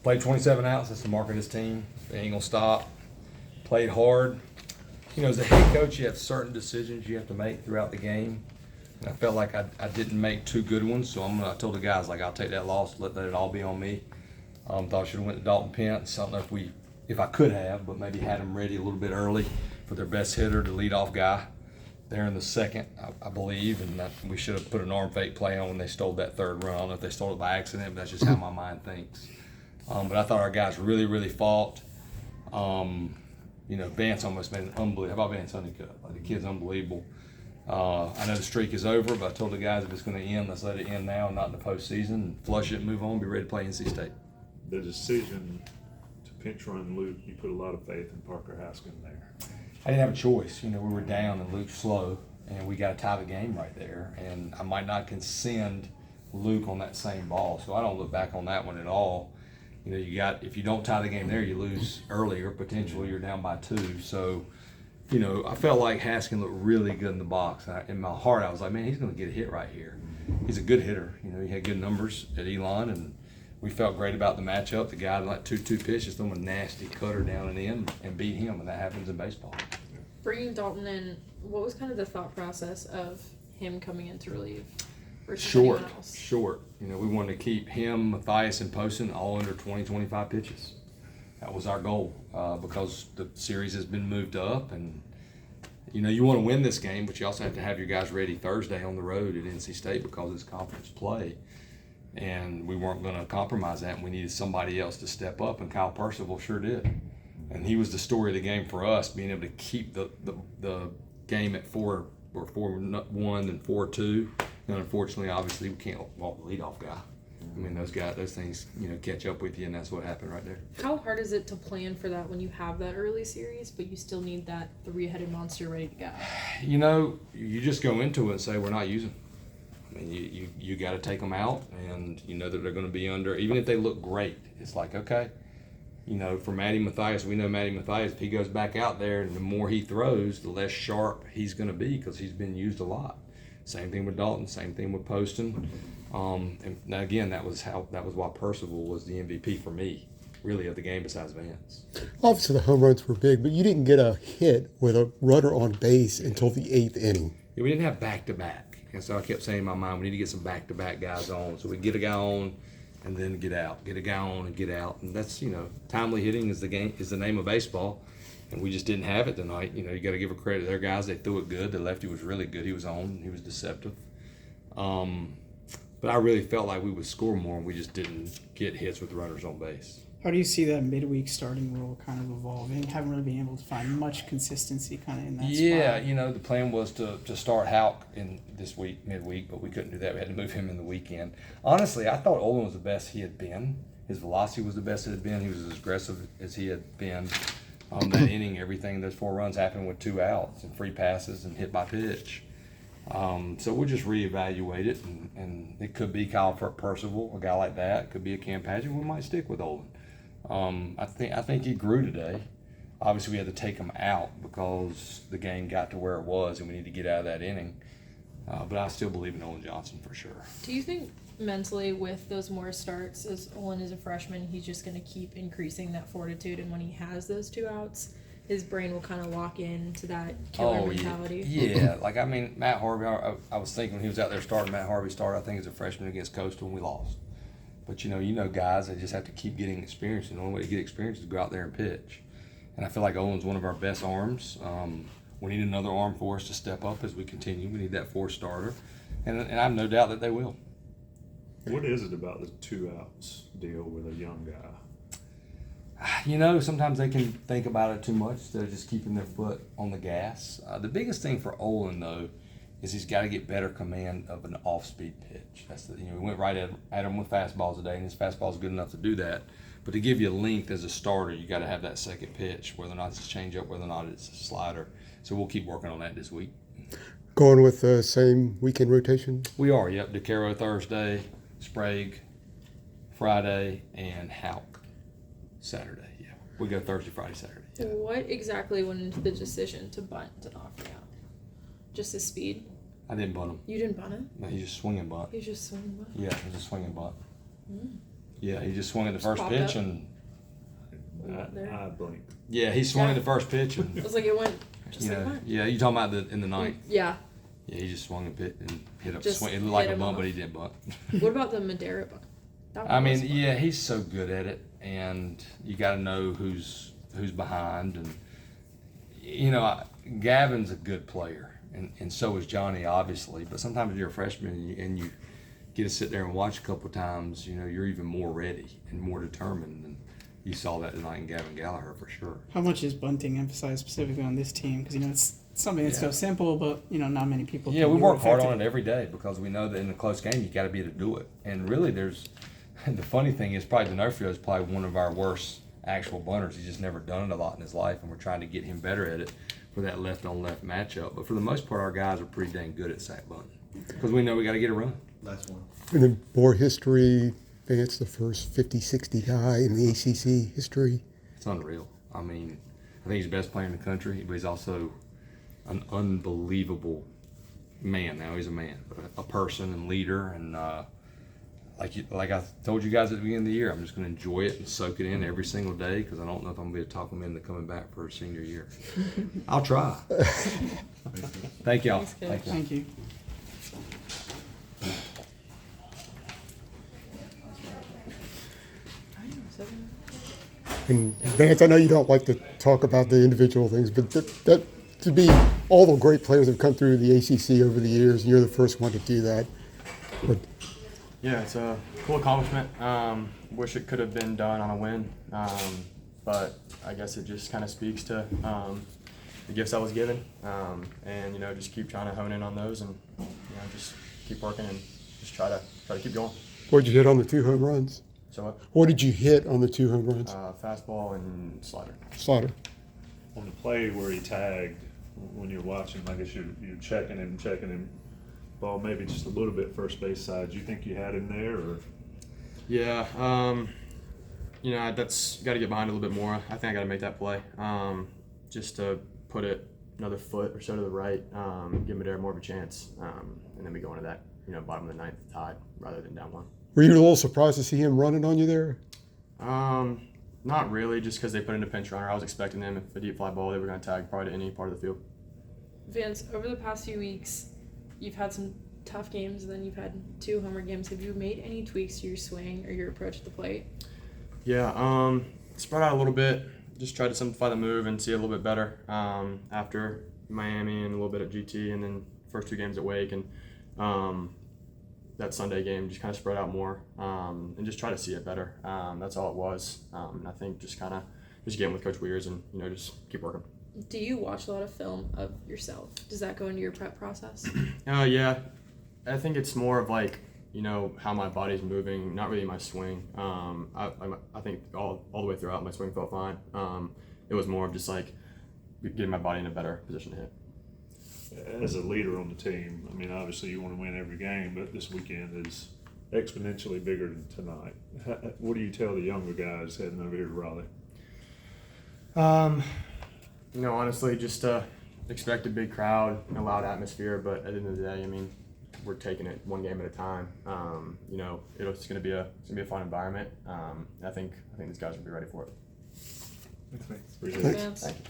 Played 27 outs. That's the mark of this team. They ain't gonna stop. Played hard. You know, as a head coach, you have certain decisions you have to make throughout the game. And I felt like I didn't make two good ones, so I told the guys, like, I'll take that loss, let it all be on me. Thought I should have went to Dalton Pence. I don't know if I could have, but maybe had them ready a little bit early for their best hitter, the leadoff guy, there in the second, I believe, and that we should have put an arm fake play on when they stole that third run. I don't know if they stole it by accident, but that's just how my mind thinks. But I thought our guys really, really fought. You know, Vance almost made an unbelievable. How about Vance Honeycutt? Like, the kid's unbelievable. I know the streak is over, but I told the guys if it's going to end, let's let it end now, not in the postseason, and flush it, move on, be ready to play NC State. The decision to pinch run Luke, you put a lot of faith in Parker Haskin there. I didn't have a choice. You know, we were down and Luke's slow, and we got to tie the game right there. And I might not can send Luke on that same ball, so I don't look back on that one at all. You know, if you don't tie the game there, you lose earlier. Potentially, you're down by 2. So, you know, I felt like Haskin looked really good in the box. In my heart, I was like, man, he's going to get a hit right here. He's a good hitter. You know, he had good numbers at Elon, and we felt great about the matchup. The guy like 2-2 pitches, threw a nasty cutter down and in and beat him, and that happens in baseball. Bringing Dalton in, what was kind of the thought process of him coming in to relieve versus Short. anyone else? You know, we wanted to keep him, Matthias, and Poston all under 20-25 pitches. That was our goal because the series has been moved up, and you know, you want to win this game, but you also have to have your guys ready Thursday on the road at NC State because it's conference play. And we weren't going to compromise that, and we needed somebody else to step up, and Kyle Percival sure did. And he was the story of the game for us, being able to keep the game at 4-1 and 4-2. And unfortunately, obviously, we can't walk the leadoff guy. I mean, those things, you know, catch up with you, and that's what happened right there. How hard is it to plan for that when you have that early series, but you still need that 3-headed monster ready to go? You know, you just go into it and say, we're not using them. I mean, you got to take them out, and you know that they're going to be under. Even if they look great, it's like, okay, you know, for Matty Matthias, we know Matty Matthias, if he goes back out there, and the more he throws, the less sharp he's going to be because he's been used a lot. Same thing with Dalton, same thing with Poston. And now again, that was why Percival was the MVP for me, really, of the game besides Vance. Obviously, the home runs were big, but you didn't get a hit with a runner on base until the 8th inning. Yeah, we didn't have back-to-back. And so I kept saying in my mind, we need to get some back-to-back guys on. So we get a guy on and then get out. Get a guy on and get out. And that's, you know, timely hitting is the name of baseball. And we just didn't have it tonight. You know, you got to give a credit to their guys. They threw it good. The lefty was really good. He was on. He was deceptive. But I really felt like we would score more, and we just didn't get hits with runners on base. How do you see that midweek starting role kind of evolving? Haven't really been able to find much consistency kind of in that spot. Yeah, you know, the plan was to start Houck in this week, midweek, but we couldn't do that. We had to move him in the weekend. Honestly, I thought Olin was the best he had been. His velocity was the best it had been. He was as aggressive as he had been. That inning, everything, those 4 runs happened with 2 outs and free passes and hit by pitch. So we'll just reevaluate it, and it could be Kyle Percival, a guy like that. It could be a Cam Paget. We might stick with Olin. I think he grew today. Obviously, we had to take him out because the game got to where it was, and we need to get out of that inning. But I still believe in Olin Johnson for sure. Do you think mentally with those more starts, as Olin is a freshman, he's just going to keep increasing that fortitude, and when he has those 2 outs, his brain will kind of lock into that killer mentality? Yeah. Like, I mean, Matt Harvey, I was thinking when he was out there starting, Matt Harvey started, I think, as a freshman against Coastal, and we lost. But, you know, guys, they just have to keep getting experience, and the only way to get experience is to go out there and pitch. And I feel like Olin's one of our best arms. We need another arm for us to step up as we continue. We need that 4th starter. And I have no doubt that they will. What is it about the 2 outs deal with a young guy? You know, sometimes they can think about it too much instead of just keeping their foot on the gas. The biggest thing for Olin, though, is he's got to get better command of an off-speed pitch. We went right at him with fastballs today, and his fastball is good enough to do that. But to give you length as a starter, you got to have that second pitch, whether or not it's a changeup, whether or not it's a slider. So we'll keep working on that this week. Going with the same weekend rotation? We are, yep. DeCaro Thursday, Sprague Friday, and Houck Saturday. Yeah, we go Thursday, Friday, Saturday. Yeah. What exactly went into the decision to bunt to knock me out? Just his speed? I didn't bunt him. You didn't bunt him? No, he's just swinging bunt. He's just swinging bunt? Yeah, he's a swinging bunt. Yeah, he just swung at the Just first popped pitch up. and There. I blinked. yeah, he swung Yeah. at the first pitch and It was like it went just you like know, that. yeah, you talking about in the ninth? Yeah. Yeah, he just swung a bit and hit a Just swing. It looked like hit a him bunt, off. but he didn't bunt. What about the Madera buck? That one I was mean, fun. yeah, he's so good at it, and you got to know who's behind, and you know, Gavin's a good player, and so is Johnny, obviously. But sometimes you're a freshman and you get to sit there and watch a couple times. You know, you're even more ready and more determined, and you saw that tonight in Gavin Gallagher for sure. How much is bunting emphasized specifically on this team? Because it's something that's so Yeah. simple, but not many people. Yeah, can we do work hard on effectively. it every day because we know that in a close game you got to be able to do it. And really, the funny thing is probably D'Onofrio is probably one of our worst actual bunters. He's just never done it a lot in his life, and we're trying to get him better at it for that left-on-left matchup. But for the most part, our guys are pretty dang good at sack bunting because we know we got to get a run. Last one. And then more history. Vance, the first 50-60 guy in the ACC history. It's unreal. I mean, I think he's the best player in the country, but he's also an unbelievable man. Now he's a man, a person and leader, and like I told you guys at the beginning of the year, I'm just going to enjoy it and soak it in every single day because I don't know if I'm going to be able to talk him into coming back for his senior year. I'll try. Thank y'all. Thanks, Coach. Thank y'all. Thank you. And Vance, I know you don't like to talk about the individual things, but that to be all the great players that have come through the ACC over the years, and you're the first one to do that. But Yeah, it's a cool accomplishment. Wish it could have been done on a win, but I guess it just kind of speaks to the gifts I was given, and just keep trying to hone in on those, and just keep working and just try to keep going. what did you hit on the 2 home runs? So what? What did you hit on the 2 home runs? Fastball and slider. Slider. On the play where he tagged, when you're watching, I guess you're checking him, ball maybe just a little bit first base side. Do you think you had him there, or? Yeah, that's got to get behind a little bit more. I think I got to make that play, just to put it another foot or so to the right, give Madera more of a chance, and then we go into that, bottom of the ninth tied rather than down 1. Were you a little surprised to see him running on you there? Not really, just because they put in a pinch runner. I was expecting them, if a deep fly ball, they were going to tag probably to any part of the field. Vance, over the past few weeks, you've had some tough games, and then you've had 2 homer games. Have you made any tweaks to your swing or your approach at the plate? Yeah, spread out a little bit. Just tried to simplify the move and see it a little bit better after Miami and a little bit at GT, and then first 2 games at Wake, and that Sunday game just kind of spread out more and just try to see it better. That's all it was. And I think just kind of getting with Coach Weirs and just keep working. Do you watch a lot of film of yourself? Does that go into your prep process? Yeah, I think it's more of like how my body's moving, not really my swing. I think all the way throughout my swing felt fine. It was more of just like getting my body in a better position to hit. As a leader on the team, I mean, obviously you want to win every game, but this weekend is exponentially bigger than tonight. What do you tell the younger guys heading over here to Raleigh? Honestly, just expect a big crowd, a loud atmosphere, but at the end of the day, I mean, we're taking it one game at a time. It's going to be a fun environment. I think these guys will be ready for it. Appreciate it. Vance? Thank you.